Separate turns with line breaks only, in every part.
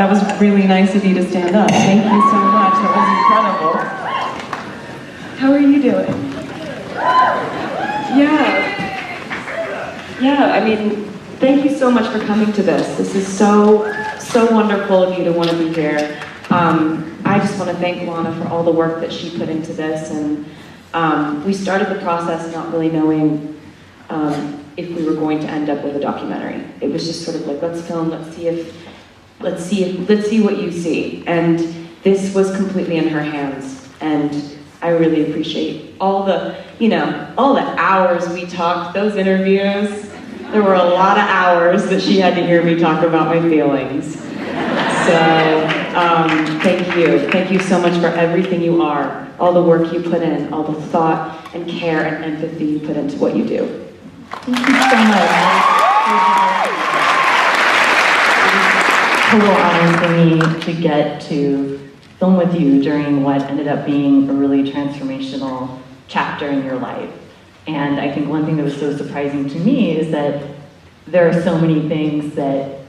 That was really nice of you to stand up. Thank you so much. That was incredible. How are you doing? Yeah, I mean, thank you so much for coming to this. This is so wonderful of you to want to be here. I just want to thank Lana for all the work that she put into this, and we started the process not really knowing if we were going to end up with a documentary. It was just sort of like, let's film, let's see what you see. And this was completely in her hands, and I really appreciate all the hours we talked, those interviews. There were a lot of hours that she had to hear me talk about my feelings. So, thank you. Thank you so much for everything you are, all the work you put in, all the thought and care and empathy you put into what you do.
Thank you so much. Total honor for me to get to film with you during what ended up being a really transformational chapter in your life. And I think one thing that was so surprising to me is that there are so many things that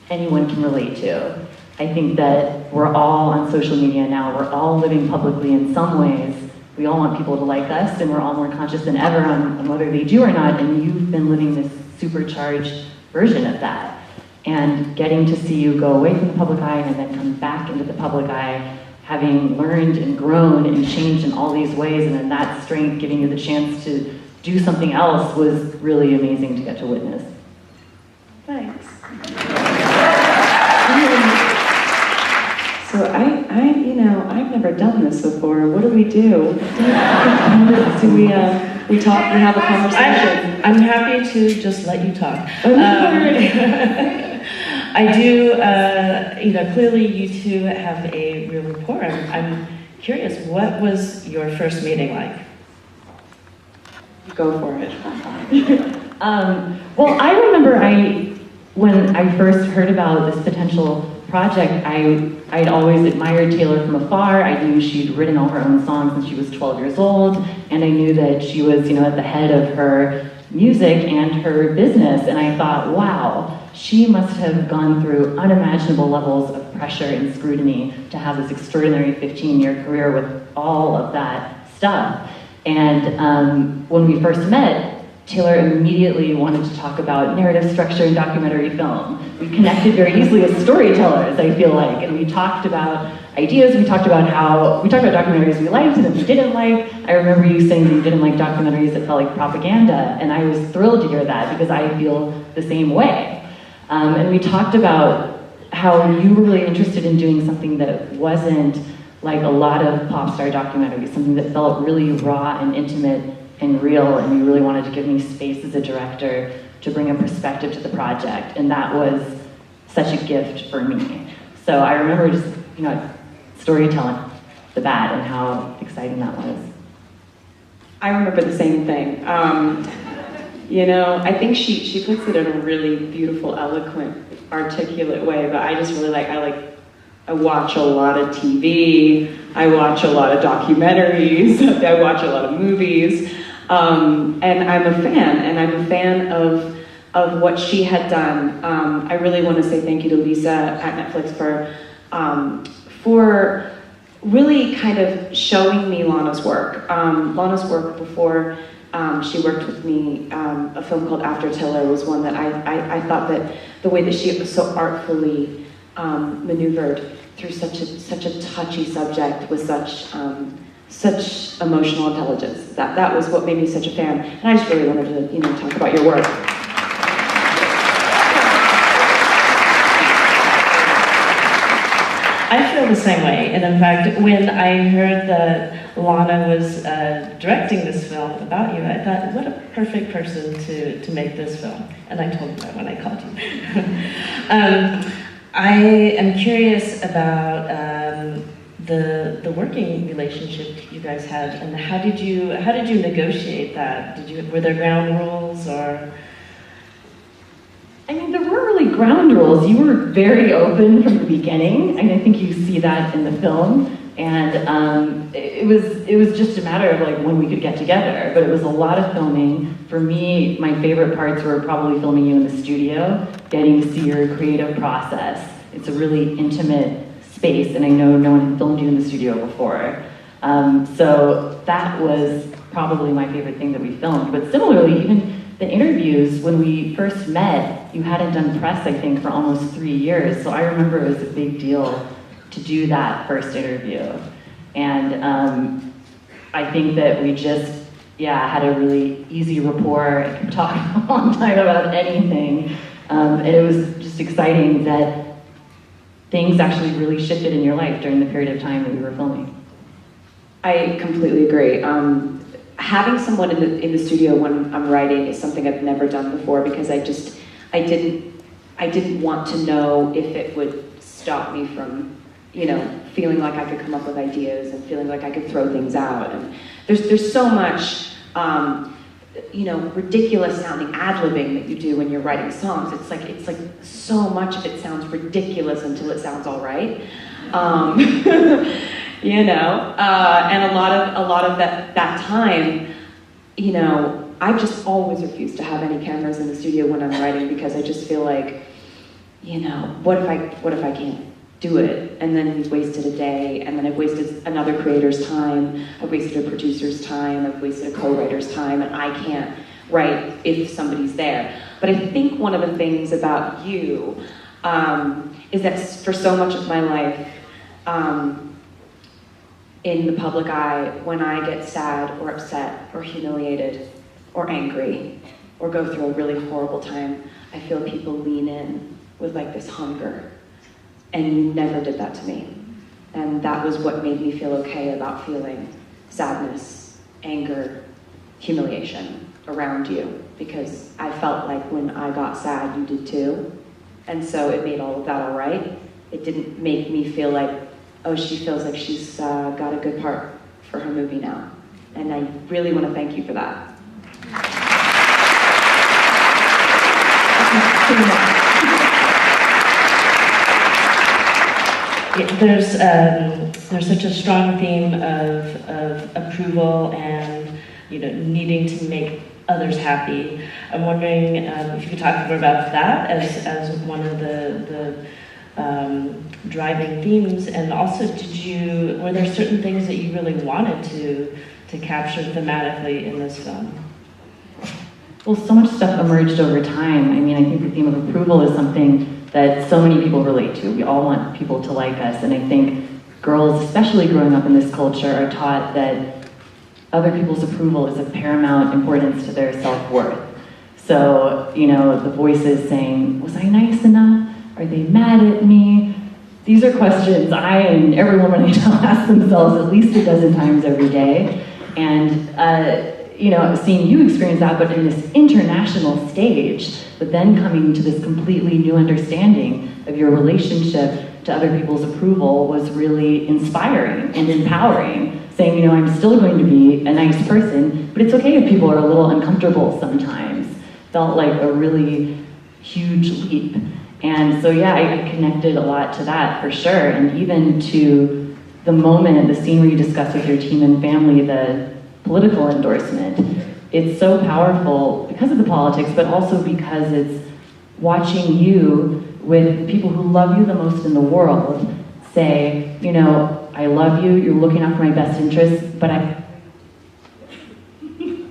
anyone can relate to. I think that we're all on social media now. We're all living publicly in some ways. We all want people to like us, and we're all more conscious than ever on whether they do or not, and you've been living this supercharged version of that. And getting to see you go away from the public eye and then come back into the public eye, having learned and grown and changed in all these ways, and then that strength giving you the chance to do something else was really amazing to get to witness.
Thanks. So I've never done this before. What do we do? Do we talk, we have a conversation?
I'm happy to just let you talk. I do, clearly you two have a real rapport. I'm curious, what was your first meeting like?
Go for it.
Well, I remember when I first heard about this potential project, I'd always admired Taylor from afar. I knew she'd written all her own songs since she was 12 years old, and I knew that she was, at the head of her music and her business, and I thought, wow, she must have gone through unimaginable levels of pressure and scrutiny to have this extraordinary 15-year career with all of that stuff. And when we first met, Taylor immediately wanted to talk about narrative structure in documentary film. We connected very easily as storytellers, I feel like, and we talked about ideas, we talked about documentaries we liked and that we didn't like. I remember you saying that you didn't like documentaries that felt like propaganda, and I was thrilled to hear that because I feel the same way. And we talked about how you were really interested in doing something that wasn't like a lot of pop star documentaries, something that felt really raw and intimate and real, and you really wanted to give me space as a director to bring a perspective to the project, and that was such a gift for me. So I remember just, storytelling the bat and how exciting that was.
I remember the same thing. I think she puts it in a really beautiful, eloquent, articulate way, but I just really I watch a lot of TV, I watch a lot of documentaries, I watch a lot of movies, and I'm a fan of what she had done. I really want to say thank you to Lisa at Netflix for really kind of showing me Lana's work. Lana's work before she worked with me, a film called After Tiller was one that I thought that the way that she was so artfully maneuvered through such a touchy subject with such emotional intelligence. That was what made me such a fan. And I just really wanted to talk about your work.
I feel the same way, and in fact, when I heard that Lana was directing this film about you, I thought, what a perfect person to make this film. And I told you that when I called you. I am curious about the working relationship you guys had, and how did you negotiate that? Were there ground rules, or?
I mean, there weren't really ground rules. You were very open from the beginning, and I think you see that in the film. And it was just a matter of when we could get together. But it was a lot of filming. For me, my favorite parts were probably filming you in the studio, getting to see your creative process. it's a really intimate space, and I know no one had filmed you in the studio before. So that was probably my favorite thing that we filmed. But similarly, even the interviews, when we first met, you hadn't done press, I think, for almost 3 years. So I remember it was a big deal to do that first interview. And I think that we just, had a really easy rapport and could talk a long time about anything. And it was just exciting that things actually really shifted in your life during the period of time that we were filming.
I completely agree. Having someone in the studio when I'm writing is something I've never done before, because I didn't want to know if it would stop me from, feeling like I could come up with ideas and feeling like I could throw things out. And there's so much, ridiculous sounding ad-libbing that you do when you're writing songs. It's like so much of it sounds ridiculous until it sounds all right. And a lot of that time, I just always refuse to have any cameras in the studio when I'm writing, because I just feel like, what if I can't do it? And then we've wasted a day, and then I've wasted another creator's time, I've wasted a producer's time, I've wasted a co-writer's time, and I can't write if somebody's there. But I think one of the things about you is that for so much of my life, in the public eye, when I get sad or upset or humiliated or angry or go through a really horrible time, I feel people lean in with like this hunger. And you never did that to me. And that was what made me feel okay about feeling sadness, anger, humiliation around you, because I felt like when I got sad, you did too. And so it made all of that all right. It didn't make me feel like, oh, she feels like she's got a good part for her movie now. And I really want to thank you for that.
There's such a strong theme of approval and needing to make others happy. I'm wondering if you could talk more about that as one of the driving themes, and also were there certain things that you really wanted to capture thematically in this film?
Well, so much stuff emerged over time. I mean, I think the theme of approval is something that so many people relate to. We all want people to like us, and I think girls, especially growing up in this culture, are taught that other people's approval is of paramount importance to their self-worth. So, the voices saying, was I nice enough? Are they mad at me? These are questions I and every woman I know ask themselves at least a dozen times every day. And, seeing you experience that, but in this international stage, but then coming to this completely new understanding of your relationship to other people's approval was really inspiring and empowering. Saying, I'm still going to be a nice person, but it's okay if people are a little uncomfortable sometimes. Felt like a really huge leap. And so, I connected a lot to that for sure. And even to the moment, the scene where you discuss with your team and family, the political endorsement, it's so powerful because of the politics, but also because it's watching you with people who love you the most in the world say, I love you, you're looking out for my best interests, but I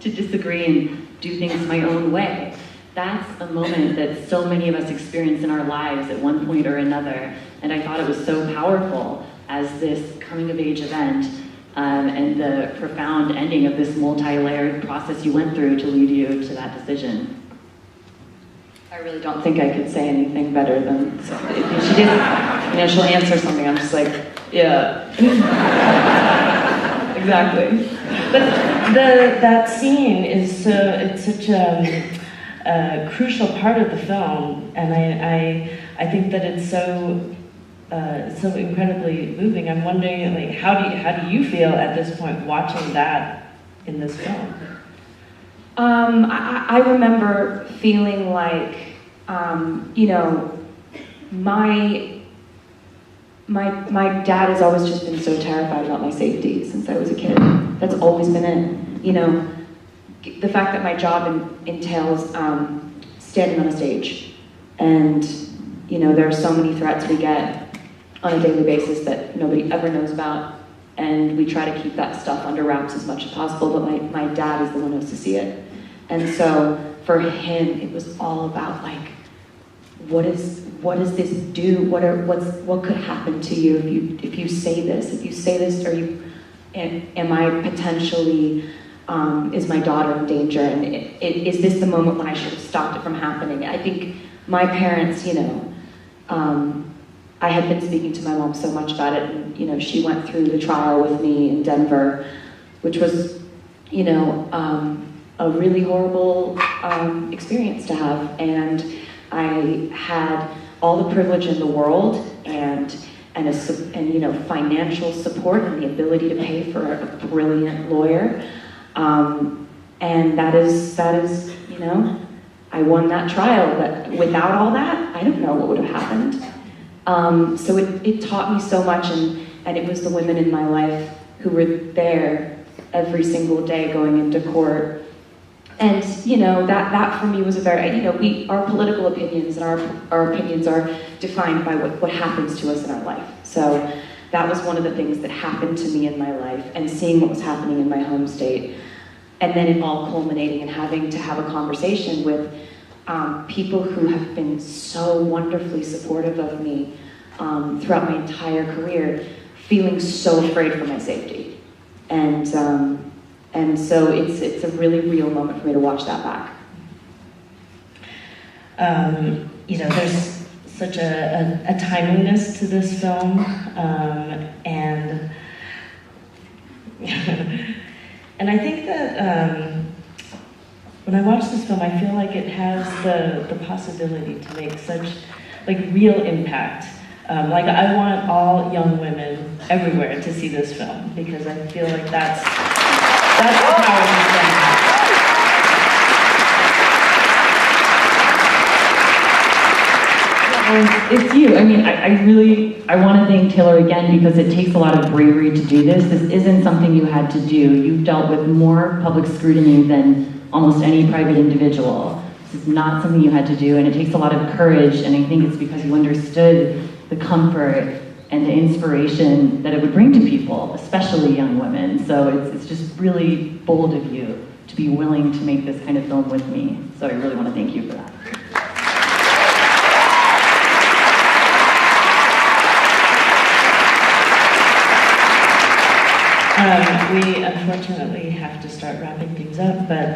to disagree and do things my own way. That's a moment that so many of us experience in our lives at one point or another, and I thought it was so powerful as this coming-of-age event and the profound ending of this multi-layered process you went through to lead you to that decision.
I really don't think I could say anything better than, so if she did, she'll answer something, I'm just like, yeah. Exactly.
But that scene is it's such a crucial part of the film, and I think that it's so incredibly moving. I'm wondering, like, how do you feel at this point watching that in this film?
I remember feeling like, my dad has always just been so terrified about my safety since I was a kid. That's always been it. The fact that my job entails standing on a stage and you know, there are so many threats we get on a daily basis that nobody ever knows about, and we try to keep that stuff under wraps as much as possible, but my dad is the one who has to see it. And so for him, it was all about like, what does this do? What could happen to you if you say this? If you say this, am I potentially, is my daughter in danger? And is this the moment when I should have stopped it from happening? I think my parents, you know, I had been speaking to my mom so much about it, and you know, she went through the trial with me in Denver, which was, you know, a really horrible experience to have. And I had all the privilege in the world and you know, financial support and the ability to pay for a brilliant lawyer. And that is, you know, I won that trial, but without all that, I don't know what would have happened. So it taught me so much, and it was the women in my life who were there every single day going into court. And, you know, that for me was a very, you know, our political opinions and our opinions are defined by what happens to us in our life. So that was one of the things that happened to me in my life, and seeing what was happening in my home state. And then it all culminating in having to have a conversation with people who have been so wonderfully supportive of me throughout my entire career, feeling so afraid for my safety. And so it's a really real moment for me to watch that back.
You know, there's such a timeliness to this film, and and I think that when I watch this film, I feel like it has the possibility to make such like real impact. Like I want all young women everywhere to see this film, because I feel like that's the power of this film.
It's you. I mean, I want to thank Taylor again, because it takes a lot of bravery to do this. This isn't something you had to do. You've dealt with more public scrutiny than almost any private individual. This is not something you had to do, and it takes a lot of courage, and I think it's because you understood the comfort and the inspiration that it would bring to people, especially young women. So it's just really bold of you to be willing to make this kind of film with me. So I really want to thank you for that.
We unfortunately have to start wrapping things up, but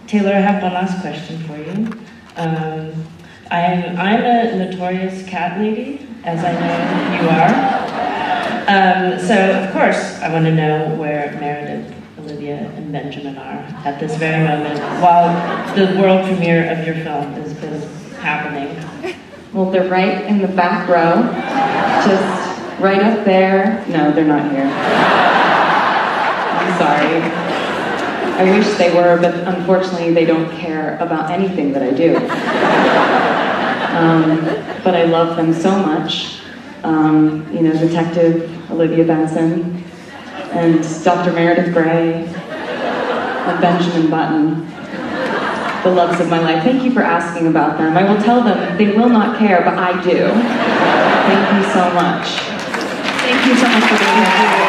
Taylor, I have one last question for you. I'm a notorious cat lady, as I know you are. So of course I want to know where Meredith, Olivia, and Benjamin are at this very moment, while the world premiere of your film is happening.
Well, they're right in the back row, just right up there. No, they're not here. I'm sorry. I wish they were, but unfortunately they don't care about anything that I do. But I love them so much. You know, Detective Olivia Benson, and Dr. Meredith Grey, and Benjamin Button, the loves of my life. Thank you for asking about them. I will tell them they will not care, but I do. Thank you so much. Thank you so much for being here.